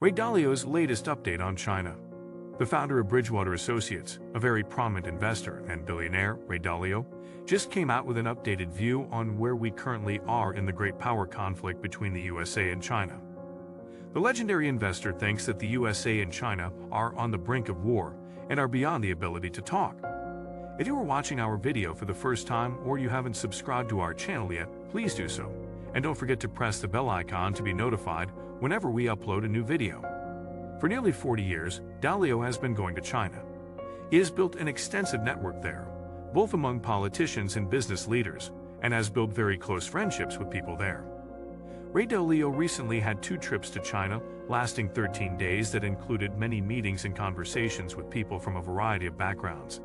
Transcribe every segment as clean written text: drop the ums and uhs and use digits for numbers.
Ray Dalio's latest update on China. The founder of Bridgewater Associates, a very prominent investor and billionaire, Ray Dalio, just came out with an updated view on where we currently are in the great power conflict between the USA and China. The legendary investor thinks that the USA and China are on the brink of war and are beyond the ability to talk. If you are watching our video for the first time or you haven't subscribed to our channel yet, please do so. And don't forget to press the bell icon to be notified whenever we upload a new video. For nearly 40 years, Dalio has been going to China. He has built an extensive network there, both among politicians and business leaders, and has built very close friendships with people there. Ray Dalio recently had 2 trips to China, lasting 13 days that included many meetings and conversations with people from a variety of backgrounds.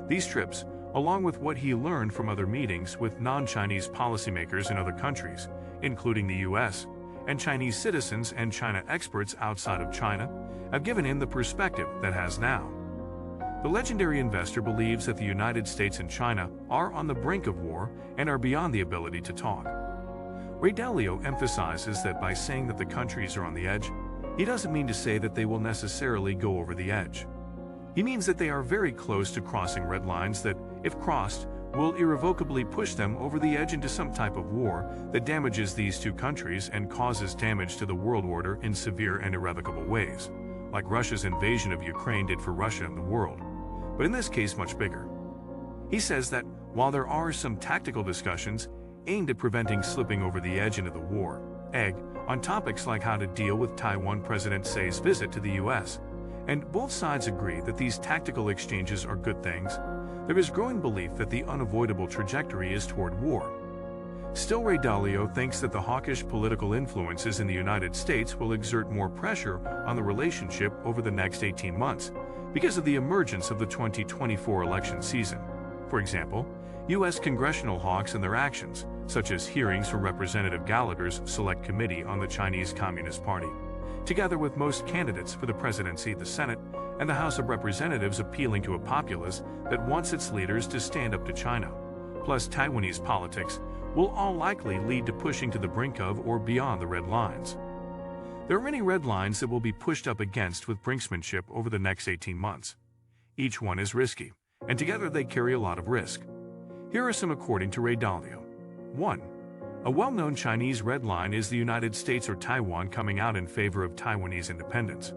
These trips, along with what he learned from other meetings with non-Chinese policymakers in other countries, including the US, and Chinese citizens and China experts outside of China, have given him the perspective that has now. The legendary investor believes that the United States and China are on the brink of war and are beyond the ability to talk. Ray Dalio emphasizes that by saying that the countries are on the edge, he doesn't mean to say that they will necessarily go over the edge. He means that they are very close to crossing red lines that, if crossed, will irrevocably push them over the edge into some type of war that damages these 2 countries and causes damage to the world order in severe and irrevocable ways, like Russia's invasion of Ukraine did for Russia and the world, but in this case much bigger. He says that while there are some tactical discussions aimed at preventing slipping over the edge into the war, on topics like how to deal with Taiwan President Xi's visit to the US, and both sides agree that these tactical exchanges are good things, there is growing belief that the unavoidable trajectory is toward war. Still, Ray Dalio thinks that the hawkish political influences in the United States will exert more pressure on the relationship over the next 18 months because of the emergence of the 2024 election season. For example, U.S. congressional hawks and their actions, such as hearings from Representative Gallagher's Select Committee on the Chinese Communist Party, together with most candidates for the presidency, the Senate, and the House of Representatives appealing to a populace that wants its leaders to stand up to China, plus Taiwanese politics, will all likely lead to pushing to the brink of or beyond the red lines. There are many red lines that will be pushed up against with brinksmanship over the next 18 months. Each one is risky, and together they carry a lot of risk. Here are some according to Ray Dalio. 1. A well-known Chinese red line is the United States or Taiwan coming out in favor of Taiwanese independence.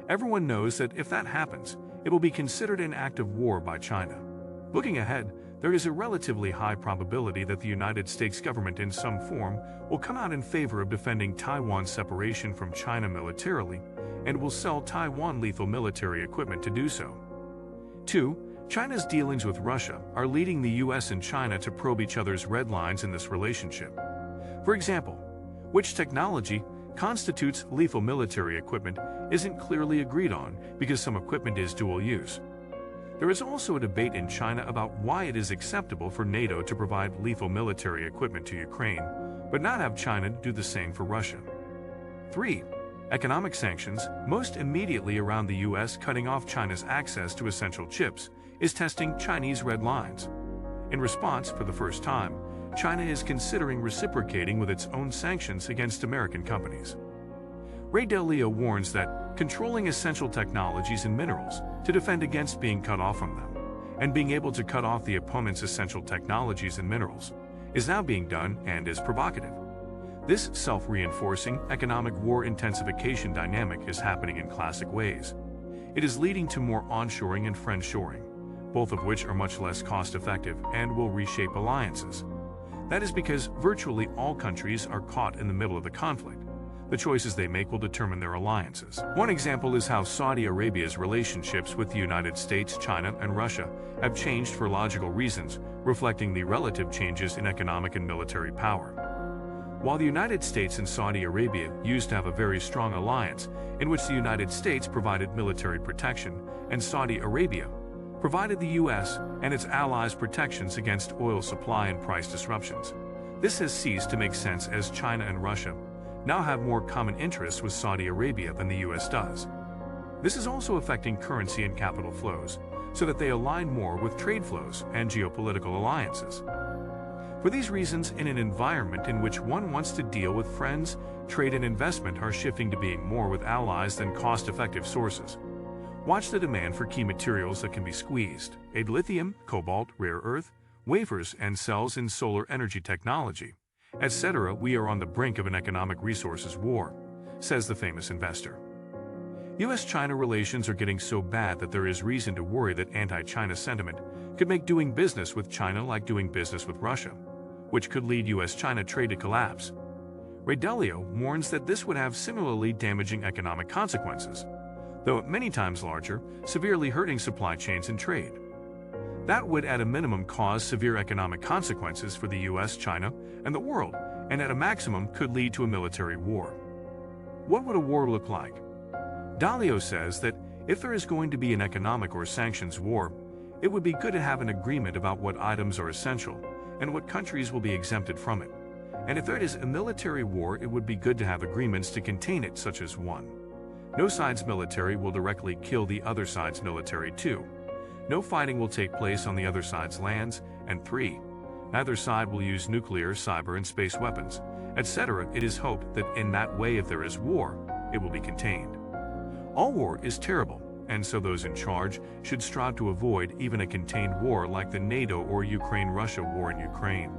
Everyone knows that if that happens, it will be considered an act of war by China. Looking ahead, there is a relatively high probability that the United States government in some form will come out in favor of defending Taiwan's separation from China militarily and will sell Taiwan lethal military equipment to do so. 2. China's dealings with Russia are leading the US and China to probe each other's red lines in this relationship. For example, which technology constitutes lethal military equipment isn't clearly agreed on because some equipment is dual use. There is also a debate in China about why it is acceptable for NATO to provide lethal military equipment to Ukraine, but not have China do the same for Russia. 3. Economic sanctions, most immediately around the US cutting off China's access to essential chips, is testing Chinese red lines. In response, for the first time, China is considering reciprocating with its own sanctions against American companies. Ray Dalio warns that controlling essential technologies and minerals to defend against being cut off from them, and being able to cut off the opponent's essential technologies and minerals, is now being done and is provocative. This self-reinforcing economic war intensification dynamic is happening in classic ways. It is leading to more onshoring and friendshoring, both of which are much less cost-effective and will reshape alliances. That is because virtually all countries are caught in the middle of the conflict. The choices they make will determine their alliances. One example is how Saudi Arabia's relationships with the United States, China, and Russia have changed for logical reasons, reflecting the relative changes in economic and military power. While the United States and Saudi Arabia used to have a very strong alliance in which the United States provided military protection and Saudi Arabia provided the U.S. and its allies protections against oil supply and price disruptions, this has ceased to make sense as China and Russia now have more common interests with Saudi Arabia than the U.S. does. This is also affecting currency and capital flows, so that they align more with trade flows and geopolitical alliances. For these reasons, in an environment in which one wants to deal with friends, trade and investment are shifting to being more with allies than cost-effective sources. Watch the demand for key materials that can be squeezed: lithium, cobalt, rare earth, wafers and cells in solar energy technology, etc. We are on the brink of an economic resources war, says the famous investor. U.S.-China relations are getting so bad that there is reason to worry that anti-China sentiment could make doing business with China like doing business with Russia, which could lead U.S.-China trade to collapse. Ray Dalio warns that this would have similarly damaging economic consequences, though many times larger, severely hurting supply chains and trade. That would at a minimum cause severe economic consequences for the U.S., China, and the world, and at a maximum could lead to a military war. What would a war look like? Dalio says that if there is going to be an economic or sanctions war, it would be good to have an agreement about what items are essential and what countries will be exempted from it. And if there is a military war, it would be good to have agreements to contain it, such as 1. No side's military will directly kill the other side's military. 2. No fighting will take place on the other side's lands. And 3. Neither side will use nuclear, cyber, and space weapons, etc. It is hoped that in that way, if there is war, it will be contained. All war is terrible, and so those in charge should strive to avoid even a contained war like the NATO or Ukraine-Russia war in Ukraine.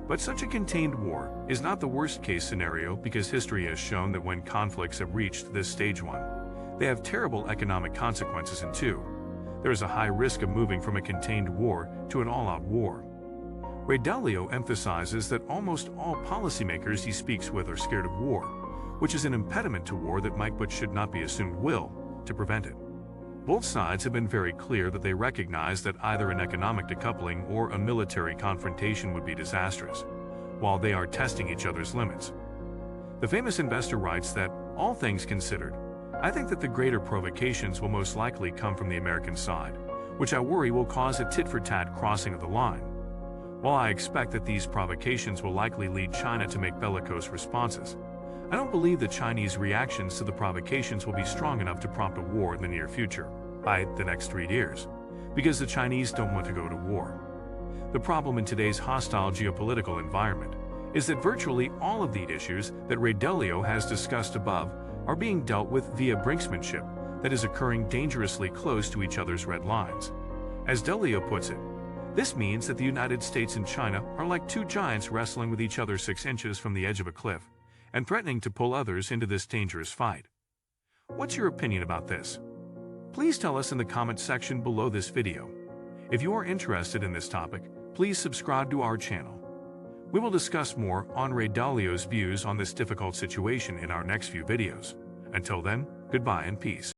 But such a contained war is not the worst-case scenario, because history has shown that when conflicts have reached this stage 1, they have terrible economic consequences, and 2, there is a high risk of moving from a contained war to an all-out war. Ray Dalio emphasizes that almost all policymakers he speaks with are scared of war, which is an impediment to war that might but should not be assumed will to prevent it. Both sides have been very clear that they recognize that either an economic decoupling or a military confrontation would be disastrous, while they are testing each other's limits. The famous investor writes that, all things considered, I think that the greater provocations will most likely come from the American side, which I worry will cause a tit-for-tat crossing of the line. While I expect that these provocations will likely lead China to make bellicose responses, I don't believe the Chinese reactions to the provocations will be strong enough to prompt a war in the near future, by the next 3 years, because the Chinese don't want to go to war. The problem in today's hostile geopolitical environment is that virtually all of the issues that Ray Dalio has discussed above are being dealt with via brinksmanship that is occurring dangerously close to each other's red lines. As Dalio puts it, this means that the United States and China are like two giants wrestling with each other 6 inches from the edge of a cliff, and threatening to pull others into this dangerous fight. What's your opinion about this? Please tell us in the comments section below this video. If you are interested in this topic, please subscribe to our channel. We will discuss more on Ray Dalio's views on this difficult situation in our next few videos. Until then, goodbye and peace.